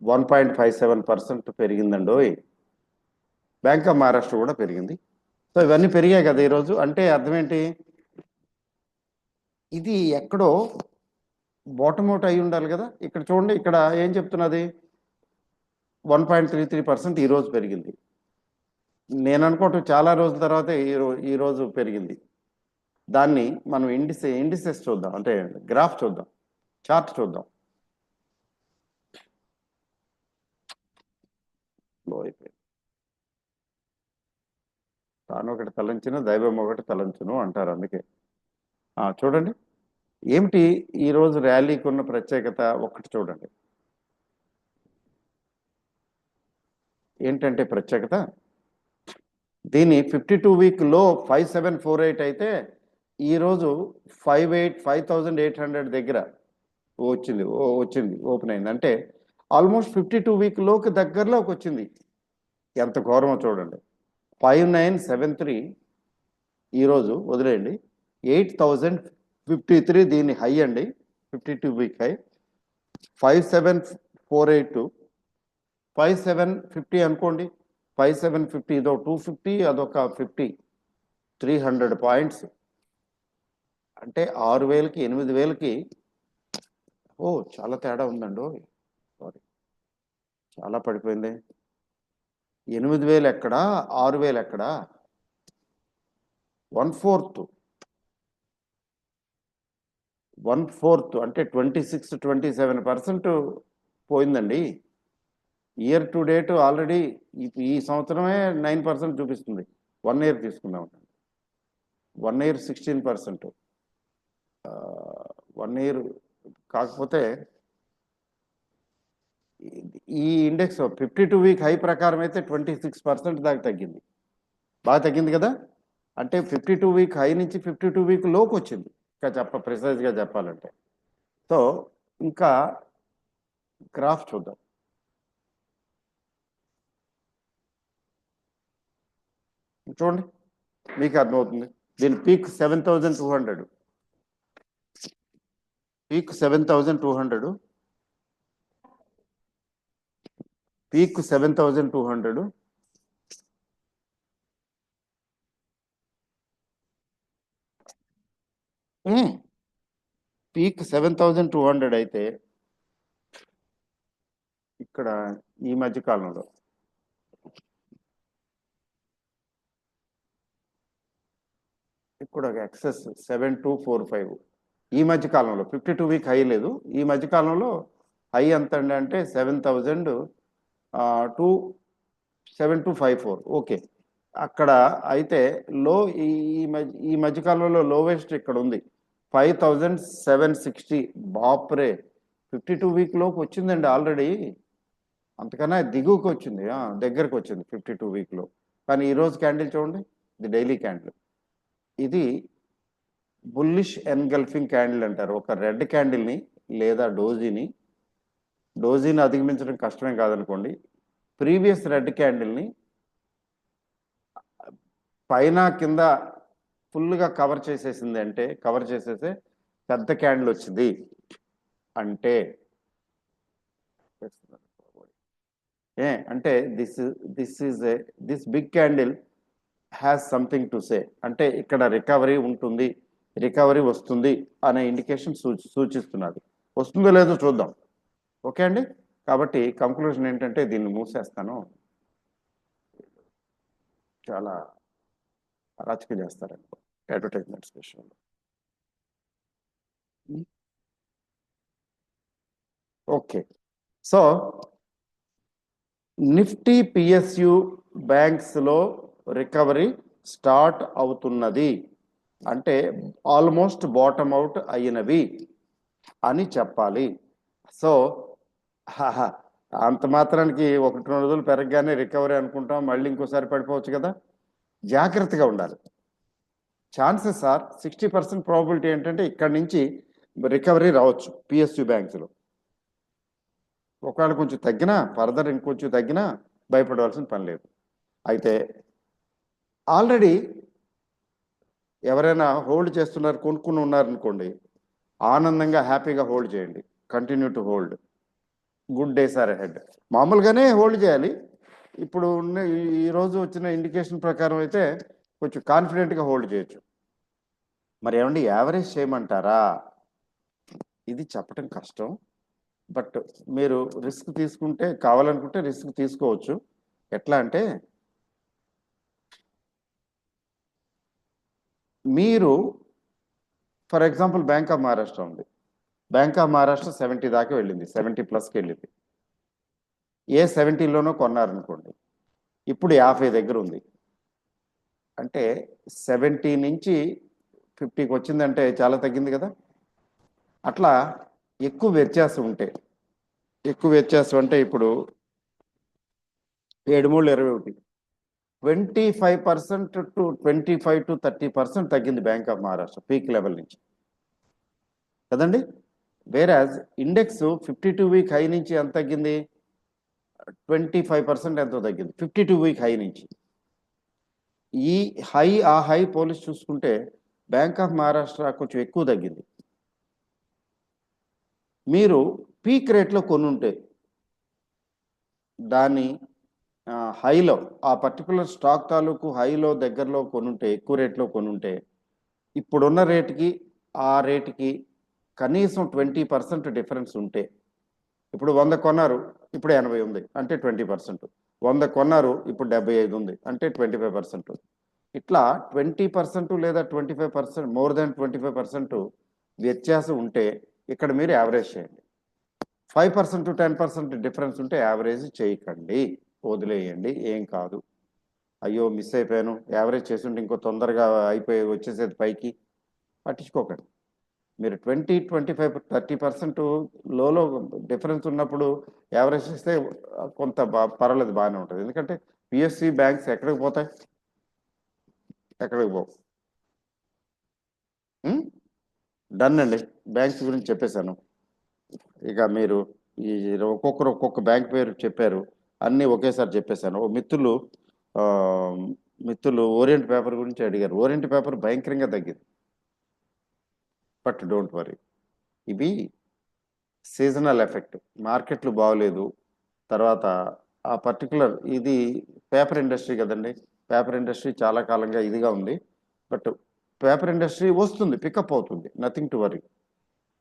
S1: 1.57% పెరిగిందండి. బ్యాంక్ ఆఫ్ మహారాష్ట్ర కూడా పెరిగింది. సో ఇవన్నీ పెరిగాయి కదా ఈరోజు. అంటే అర్థం ఏంటి? ఇది ఎక్కడో బాటమ్ అవుట్ అయి ఉండాలి కదా. ఇక్కడ చూడండి, ఇక్కడ ఏం చెప్తున్నది, 1.33% ఈరోజు పెరిగింది. నేను అనుకోవటం చాలా రోజుల తర్వాత ఈరోజు పెరిగింది. దాన్ని మనం ఇండిసెస్ చూద్దాం, అంటే గ్రాఫ్ చూద్దాం, చార్ట్ చూద్దాం. తాను ఒకటి తలంచిన దైవం ఒకటి తలంచును అంటారు, అందుకే. చూడండి, ఏమిటి ఈరోజు ర్యాలీకి ఉన్న ప్రత్యేకత ఒక్కటి చూడండి. ఏంటంటే ప్రత్యేకత, దీని 52 వీక్ లో 5748 అయితే ఈరోజు 5800 దగ్గర వచ్చింది ఓపెన్ అయింది. అంటే ఆల్మోస్ట్ 52 వీక్ లోకి దగ్గరలోకి వచ్చింది. ఎంత ఘోరమో చూడండి. 5973 ఈరోజు వదిలేయండి. 8053 దీని హై అండి, 52 వీక్ హై. 5748, 5750 అనుకోండి. 5750, ఇదో 250, అదొక 50, 300 పాయింట్స్. అంటే 6000కి 8000కి చాలా తేడా ఉందండి. సారీ, చాలా పడిపోయింది. 8000 ఎక్కడా, 6000 ఎక్కడా, 1/4 అంటే 26-27% పోయిందండి. ఇయర్ టు డేట్ ఆల్రెడీ ఈ సంవత్సరమే 9% చూపిస్తుంది. 1 ఇయర్ తీసుకుందాం, 1 ఇయర్ 16%. 1 ఇయర్ కాకపోతే ఈ ఇండెక్స్ 52 వీక్ హై ప్రకారం అయితే 26% దాకా తగ్గింది. బాగా తగ్గింది కదా. అంటే 52 వీక్ హై నుంచి 52 వీక్ లోకి వచ్చింది, ఇంకా ప్రిసైజ్గా చెప్పాలంటే. సో ఇంకా గ్రాఫ్ చూద్దాం. చూడండి, మీకు అర్థమవుతుంది. దీని పీక్ 7,200, పీక్ 7,200, పీక్ 7,200, పీక్ 7,200 అయితే ఇక్కడ ఈ మధ్య కాలంలో ఇక్కడ ఎక్సెస్ 7,245 ఈ మధ్య కాలంలో 52 వీక్ హై లేదు. ఈ మధ్య కాలంలో హై ఎంత అంటే 7,254. ఓకే, అక్కడ అయితే లో ఈ మధ్య కాలంలో లోవెస్ట్ ఇక్కడ ఉంది 5,760. బాప్రే, 52 వీక్ లోకి వచ్చిందండి ఆల్రెడీ. అంతకన్నా దిగువకి వచ్చింది, దగ్గరకు వచ్చింది 52 వీక్లో. కానీ ఈరోజు క్యాండిల్ చూడండి, ఇది డైలీ క్యాండిల్. ఇది బుల్లిష్ ఎన్గల్ఫింగ్ క్యాండిల్ అంటారు. ఒక రెడ్ క్యాండిల్ని లేదా డోజీని అధిగమించడం కష్టమే కాదనుకోండి. ప్రీవియస్ రెడ్ క్యాండిల్ని పైన కింద ఫుల్గా కవర్ చేసేసింది అంటే, కవర్ చేసేసే పెద్ద క్యాండిల్ వచ్చింది అంటే అంటే this big candle has something to say, అంటే ఇక్కడ రికవరీ ఉంటుంది, రికవరీ వస్తుంది అనే ఇండికేషన్ సూచిస్తున్నది. వస్తుందో లేదో చూద్దాం. ఓకే అండి, కాబట్టి కంక్లూజన్ ఏంటంటే దీన్ని మూసేస్తాను. చాలా అరాచక చేస్తారండి అడ్వర్టైజ్మెంట్స్ విషయంలో. ఓకే, సో నిఫ్టీ పిఎస్యు బ్యాంక్స్లో రికవరీ స్టార్ట్ అవుతున్నది అంటే ఆల్మోస్ట్ బాటమ్ అవుట్ అయినవి అని చెప్పాలి. సో అంత మాత్రానికి 1-2 రోజులు పెరగగానే రికవరీ అనుకుంటాం, మళ్ళీ ఇంకోసారి పడిపోవచ్చు కదా. జాగ్రత్తగా ఉండాలి. ఛాన్సెస్ ఆర్ 60% ప్రాబిలిటీ ఏంటంటే ఇక్కడ నుంచి రికవరీ రావచ్చు పిఎస్యు బ్యాంక్స్లో. ఒకవేళ కొంచెం తగ్గినా, ఫర్దర్ ఇంకొంచెం తగ్గినా భయపడవలసిన పని లేదు. అయితే ఆల్రెడీ ఎవరైనా హోల్డ్ చేస్తున్నారు, కొనుక్కుని ఉన్నారనుకోండి, ఆనందంగా హ్యాపీగా హోల్డ్ చేయండి. Continue to hold. Good days are ahead. మామూలుగానే హోల్డ్ చేయాలి. ఇప్పుడు ఉన్న ఈరోజు వచ్చిన ఇండికేషన్ ప్రకారం అయితే కొంచెం కాన్ఫిడెంట్గా హోల్డ్ చేయొచ్చు. మరి ఏమండి యావరేజ్ చేయమంటారా? ఇది చెప్పటం కష్టం. బట్ మీరు రిస్క్ తీసుకుంటే, కావాలనుకుంటే రిస్క్ తీసుకోవచ్చు. ఎట్లా అంటే, మీరు for example bank of Maharashtra ఉంది. బ్యాంక్ ఆఫ్ మహారాష్ట్ర 70 దాకా వెళ్ళింది, 70+ వెళ్ళింది. ఏ 70లోనో కొన్నారనుకోండి, ఇప్పుడు 50 దగ్గర ఉంది. అంటే 70 నుంచి 50కి వచ్చిందంటే చాలా తగ్గింది కదా. అట్లా ఎక్కువ వ్యత్యాసం అంటే ఇప్పుడు 7-3-21 25% టు 25 to 30% తగ్గింది bank of Maharashtra peak level నుంచి కదండి. వేరాజ్ ఇండెక్స్ 52 వీక్ హై నుంచి ఎంత తగ్గింది? 25% ఎంతో తగ్గింది 52 వీక్ హై నుంచి. ఈ హై పోలీస్ చూసుకుంటే బ్యాంక్ ఆఫ్ మహారాష్ట్ర కొంచెం ఎక్కువ తగ్గింది. మీరు పీక్ రేట్లో కొనుంటే, దాన్ని హైలో, ఆ పర్టికులర్ స్టాక్ తాలూకు హైలో దగ్గరలో కొనుంటే, ఎక్కువ రేట్లో కొనుంటే, ఇప్పుడున్న రేటుకి ఆ రేటుకి కనీసం 20% డిఫరెన్స్ ఉంటే, ఇప్పుడు 100 కొన్నారు, ఇప్పుడు 80 ఉంది అంటే 20%. 100 కొన్నారు, ఇప్పుడు 75 ఉంది అంటే 25%. ఇట్లా 20% లేదా 25%, మోర్ దాన్ 25% వ్యత్యాసం ఉంటే ఇక్కడ మీరు యావరేజ్ చేయండి. 5% to 10% డిఫరెన్స్ ఉంటే యావరేజ్ చేయకండి, వదిలేయండి, ఏం కాదు. అయ్యో మిస్ అయిపోయాను, యావరేజ్ చేస్తుంటే ఇంకో తొందరగా వచ్చేసేది పైకి, పట్టించుకోకండి. మీరు 20, 25, 30% లోలో డిఫరెన్స్ ఉన్నప్పుడు యావరేజ్ చేస్తే కొంత పర్వాలేదు, బాగానే ఉంటుంది. ఎందుకంటే పిఎస్సి బ్యాంక్స్ ఎక్కడికి పోతాయి? ఎక్కడికి పోవు. డన్ అండి, బ్యాంక్స్ గురించి చెప్పేశాను. ఇక మీరు ఈ ఒక్కొక్కరు ఒక్కొక్క బ్యాంక్ పేరు చెప్పారు, అన్నీ ఒకేసారి చెప్పేశాను. ఓ ఆ, మిత్రులు ఓరియంట్ పేపర్ గురించి అడిగారు. ఓరియంట్ పేపర్ భయంకరంగా తగ్గింది. బట్ డోంట్ వరీ, ఇవి సీజనల్ ఎఫెక్ట్. మార్కెట్లు బాగలేదు, తర్వాత ఆ పర్టికులర్ ఇది పేపర్ ఇండస్ట్రీ కదండి. పేపర్ ఇండస్ట్రీ చాలా కాలంగా ఇదిగా ఉంది. బట్ పేపర్ ఇండస్ట్రీ వస్తుంది, పికప్ అవుతుంది, నథింగ్ టు వరీ.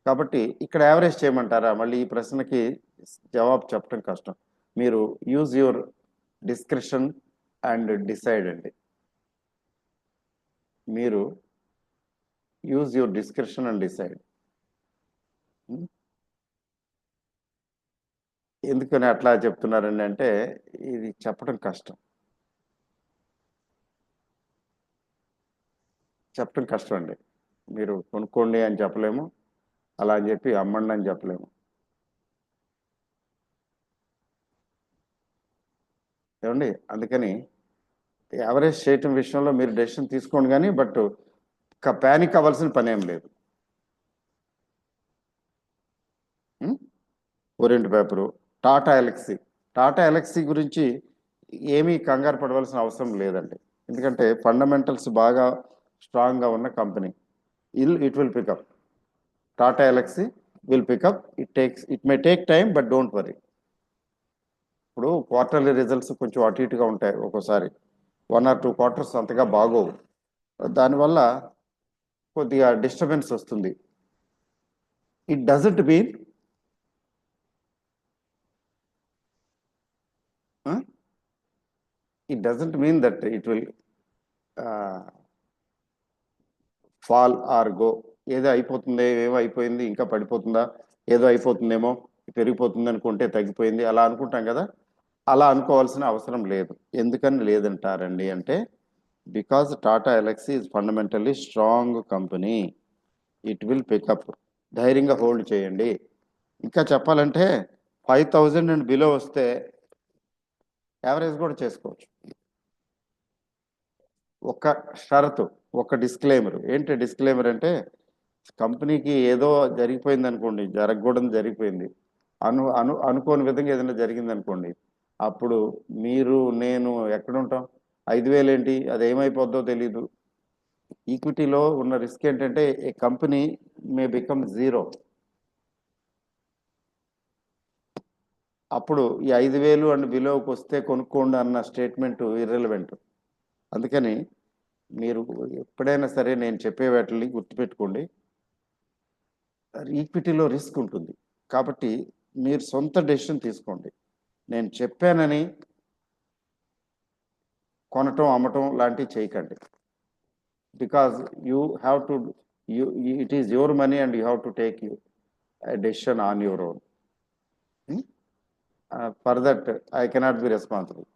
S1: కాబట్టి ఇక్కడ యావరేజ్ చేయమంటారా? మళ్ళీ ఈ ప్రశ్నకి జవాబు చెప్పడం కష్టం. మీరు use your description and decide అండి. మీరు use your description and decide. ఎందుకని అట్లా చెప్తున్నారండి అంటే, ఇది చెప్పడం కష్టం, చెప్పడం కష్టం అండి. మీరు కొనుక్కోండి అని చెప్పలేము, అలా అని చెప్పి అమ్మండి అని చెప్పలేము. ఏమండి, అందుకని యావరేజ్ చేయటం విషయంలో మీరు డెసిషన్ తీసుకోండి, కానీ బట్ ప్యానిక్ అవ్వాల్సిన పని ఏం లేదు. ఓరియంట్ పేపరు, టాటా ఎలక్సీ గురించి ఏమీ కంగారు పడవలసిన అవసరం లేదండి. ఎందుకంటే ఫండమెంటల్స్ బాగా స్ట్రాంగ్గా ఉన్న company. It will pick up. Tata ఎలక్సీ will pick up. It may take time, but don't worry. ఇప్పుడు క్వార్టర్లీ రిజల్ట్స్ కొంచెం అటు ఇటుగా ఉంటాయి ఒక్కోసారి. 1 or 2 quarters అంతగా బాగోవు. దానివల్ల కొద్దిగా డిస్టర్బెన్స్ వస్తుంది. It doesn't mean that it will fall or go. ఏదో అయిపోతుంది, ఏమో అయిపోయింది, ఇంకా పడిపోతుందా, ఏదో అయిపోతుందేమో, పెరిగిపోతుంది అనుకుంటే తగ్గిపోయింది, అలా అనుకుంటాం కదా. అలా అనుకోవాల్సిన అవసరం లేదు. ఎందుకని లేదంటారండి అంటే, because Tata ఎలక్సీ is fundamentally strong company. It will pick up. ధైర్యంగా హోల్డ్ చేయండి. ఇంకా చెప్పాలంటే 5,000 అండ్ బిలో వస్తే యావరేజ్ కూడా చేసుకోవచ్చు. ఒక షరతు, ఒక డిస్క్లైమర్. ఏంటి డిస్క్లైమర్ అంటే, కంపెనీకి ఏదో జరిగిపోయింది అనుకోండి, జరగకూడదు జరిగిపోయింది, అనుకోని విధంగా ఏదైనా జరిగింది అనుకోండి, అప్పుడు మీరు నేను ఎక్కడుంటాం? 5,000 ఏంటి, అది ఏమైపోద్దో తెలీదు. ఈక్విటీలో ఉన్న రిస్క్ ఏంటంటే, ఏ కంపెనీ మే బికమ్ జీరో. అప్పుడు ఈ 5,000 అండ్ బిలోకి వస్తే కొనుక్కోండి అన్న స్టేట్మెంట్ ఇర్రెలవెంట్. అందుకని మీరు ఎప్పుడైనా సరే నేను చెప్పే వాటిని గుర్తుపెట్టుకోండి. ఈక్విటీలో రిస్క్ ఉంటుంది, కాబట్టి మీరు సొంత డెసిషన్ తీసుకోండి. నేను చెప్పానని కొనటం అమ్మటం లాంటివి చేయకండి. Because you have to, it is your money and you have to take you decision on your own. For that I cannot be responsible.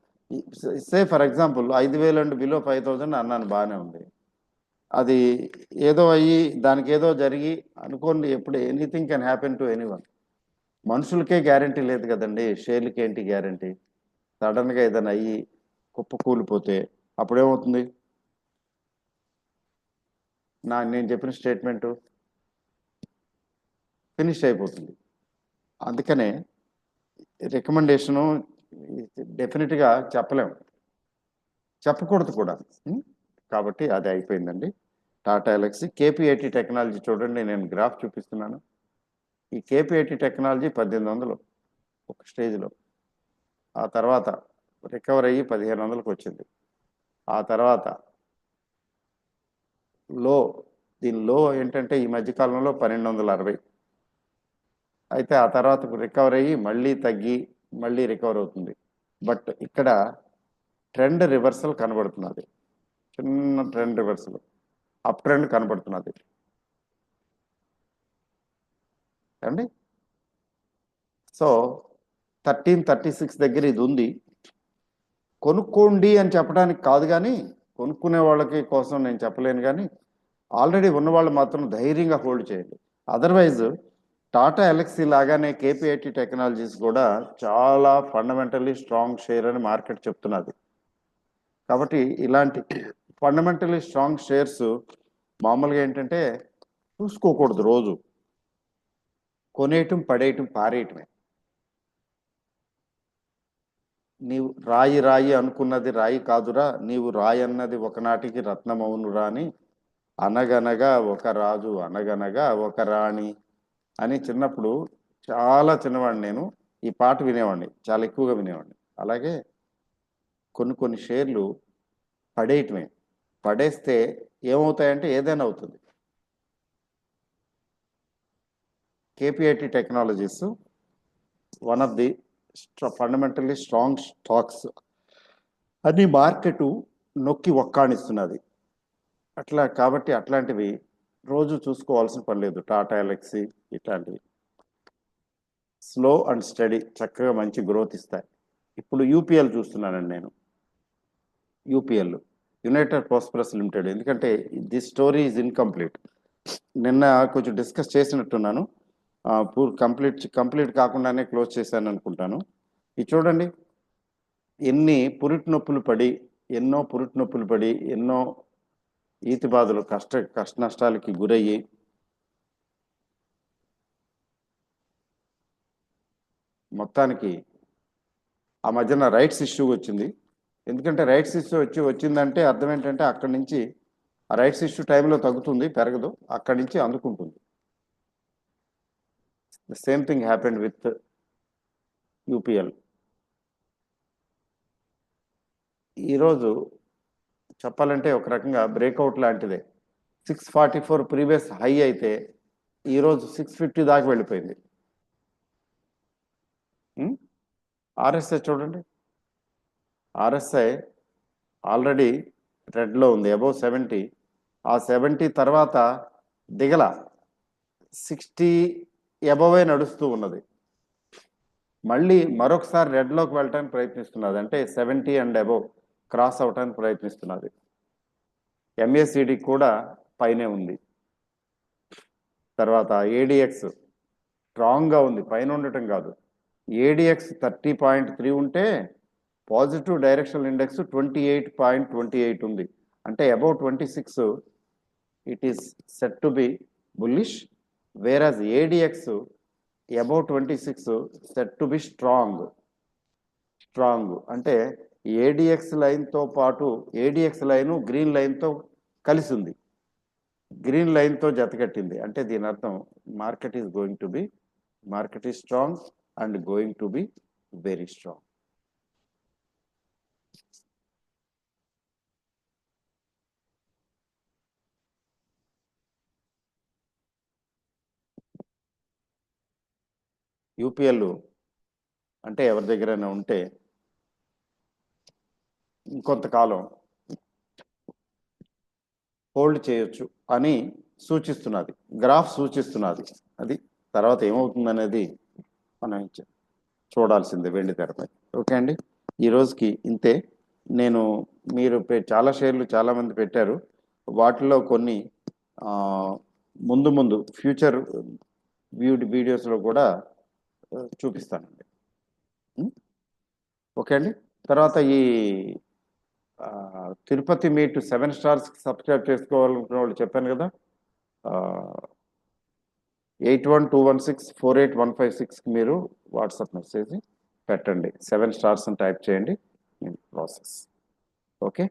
S1: Say for example 5,000 and below 5,000 అన్నాను, బాగానే ఉంది. అది ఏదో అయ్యి దానికి ఏదో జరిగి అనుకోండి, ఎప్పుడు anything can happen to anyone. మనుషులకే గ్యారంటీ లేదు కదండి, షేర్లకి ఏంటి గ్యారంటీ? సడన్గా ఏదైనా అయ్యి కుప్ప కూలిపోతే అప్పుడేమవుతుంది? నేను చెప్పిన స్టేట్మెంటు ఫినిష్ అయిపోతుంది. అందుకనే రికమెండేషను డెఫినెట్గా చెప్పలేము, చెప్పకూడదు కూడా. కాబట్టి అది అయిపోయిందండి. టాటా ఎలక్సీ. KP80 టెక్నాలజీ చూడండి, నేను గ్రాఫ్ చూపిస్తున్నాను. ఈ KP80 టెక్నాలజీ 1,800 ఒక స్టేజ్లో, ఆ తర్వాత రికవర్ అయ్యి 1,500కి వచ్చింది. ఆ తర్వాత లో, దీని లో ఏంటంటే ఈ మధ్యకాలంలో 1,260. అయితే ఆ తర్వాత రికవర్ అయ్యి మళ్ళీ తగ్గి మళ్ళీ రికవర్ అవుతుంది. బట్ ఇక్కడ ట్రెండ్ రివర్సల్ కనబడుతున్నది, చిన్న ట్రెండ్ రివర్సల్, అప్ ట్రెండ్ కనబడుతున్నది అండి. సో 1336 దగ్గర ఇది ఉంది. కొనుక్కోండి అని చెప్పడానికి కాదు, కానీ కొనుక్కునే వాళ్ళకి కోసం నేను చెప్పలేను, కానీ ఆల్రెడీ ఉన్నవాళ్ళు మాత్రం ధైర్యంగా హోల్డ్ చేయండి. అదర్వైజ్ టాటా ఎలక్సీ లాగానే KP80 టెక్నాలజీస్ కూడా చాలా ఫండమెంటల్లీ స్ట్రాంగ్ షేర్ అని మార్కెట్ చెప్తున్నది. కాబట్టి ఇలాంటి ఫండమెంటల్లీ స్ట్రాంగ్ షేర్స్ మామూలుగా ఏంటంటే చూసుకోకూడదు, రోజు కొనేయటం, పడేయటం, పారేయటమే. నీవు రాయి రాయి అనుకున్నది రాయి కాదురా, నీవు రాయి అన్నది ఒకనాటికి రత్నమవునురా అని, అనగనగా ఒక రాజు అనగనగా ఒక రాణి అని చిన్నప్పుడు, చాలా చిన్నవాడిని నేను, ఈ పాట వినేవాడిని, చాలా ఎక్కువగా వినేవాడిని. అలాగే కొన్ని కొన్ని షేర్లు పడేయటమే, పడేస్తే ఏమవుతాయంటే ఏదైనా అవుతుంది. KPIT technologies one of the fundamentally strong stocks అని మార్కెట్ నొక్కి ఒక్కాణిస్తున్నది. అట్లా కాబట్టి అట్లాంటివి రోజు చూసుకోవాల్సిన పని లేదు. టాటా ఎలక్సీ ఇట్లాంటివి స్లో అండ్ స్టడీ చక్కగా మంచి గ్రోత్ ఇస్తాయి. ఇప్పుడు యూపీఎల్ చూస్తున్నానండి నేను. UPL, United prosperous limited. ఎందుకంటే దిస్ స్టోరీ ఈజ్ ఇన్కంప్లీట్. నిన్న కొంచెం డిస్కస్ చేసినట్టున్నాను, కంప్లీట్ కాకుండానే క్లోజ్ చేశాను అనుకుంటాను. ఇది చూడండి, ఎన్నో పురిటి నొప్పులు పడి ఎన్నో ఈతి బాధలు, కష్ట నష్టాలకి గురయ్యి మొత్తానికి ఆ మధ్యన రైట్స్ ఇష్యూ వచ్చింది. ఎందుకంటే రైట్స్ ఇష్యూ వచ్చిందంటే అర్థం ఏంటంటే అక్కడి నుంచి ఆ రైట్స్ ఇష్యూ టైంలో తగ్గుతుంది, పెరగదు, అక్కడి నుంచి అందుకుంటుంది. The same thing happened with UPL. ఈరోజు చెప్పాలంటే ఒక రకంగా బ్రేక్అవుట్ లాంటిదే. 644 ప్రీవియస్ హై అయితే ఈరోజు 650 దాకా వెళ్ళిపోయింది. ఆర్ఎస్ఐ చూడండి, ఆర్ఎస్ఐ ఆల్రెడీ రెడ్లో ఉంది, అబౌవ్ 70. ఆ 70 తర్వాత దిగల, 60 అబోవే నడుస్తూ ఉన్నది. మళ్ళీ మరొకసారి రెడ్లోకి వెళ్ళటానికి ప్రయత్నిస్తున్నది, అంటే 70 అండ్ అబోవ్ క్రాస్ అవటానికి ప్రయత్నిస్తున్నది. ఎంఏసిడి కూడా పైనే ఉంది. తర్వాత ఏడిఎక్స్ స్ట్రాంగ్గా ఉంది, పైన ఉండటం కాదు. ఏడిఎక్స్ 30.3 ఉంటే పాజిటివ్ డైరెక్షనల్ ఇండెక్స్ 28.28 ఉంది, అంటే above 26 it is set to be bullish, whereas ADX above 26 set to be strong. అంటే ఏడిఎక్స్ లైన్తో పాటు ఏడిఎక్స్ లైను గ్రీన్ లైన్తో కలిసి ఉంది, గ్రీన్ లైన్తో జతకట్టింది. అంటే దీని అర్థం market is strong and going to be very strong. UPL అంటే ఎవరి దగ్గరైనా ఉంటే ఇంకొంతకాలం హోల్డ్ చేయొచ్చు అని సూచిస్తున్నది, గ్రాఫ్ సూచిస్తున్నది. అది తర్వాత ఏమవుతుందనేది మనం చూడాల్సిందే వెండి తెరపై. ఓకే అండి, ఈ రోజుకి ఇంతే. నేను మీరు చాలా షేర్లు చాలామంది పెట్టారు, వాటిలో కొన్ని ముందు ఫ్యూచర్ వీడియోస్లో కూడా చూపిస్తానండి. ఓకే అండి. తర్వాత ఈ తిరుపతి మీట్ 7 స్టార్స్కి సబ్స్క్రైబ్ చేసుకోవాలనుకున్న వాళ్ళు చెప్పాను కదా, 8121648156కి మీరు వాట్సాప్ మెసేజ్ పెట్టండి, 7 స్టార్స్ అని టైప్ చేయండి, process. Okay,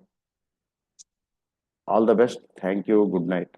S1: all the best, thank you, good night.